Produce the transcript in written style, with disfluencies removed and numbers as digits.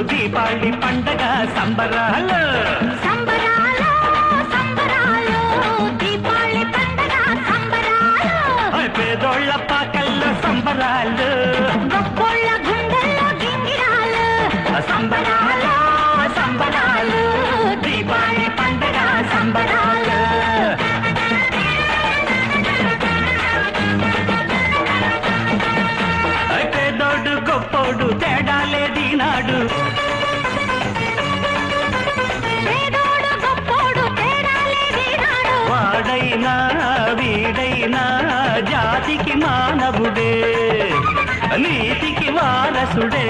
దీపావళి పండగ సంబరాలు సంబరాలు సంబరాలు దీపావళి పండగ సంబరాలు పేదోళ్ళ పాకల్లో సంబరాలు గొప్పోళ్ళ గుండెల్లో గింగిరాలు సంబరాలు సంబరాలు దీపావళి పండగ సంబరాలు పేదోడు గొప్పోడు తేడా లేదీనాడు పేదోడు గొప్పోడు తేడా లేదీనాడు వాడైనా వీడైనా జాతికి మానవుడే నీతికి వారసుడే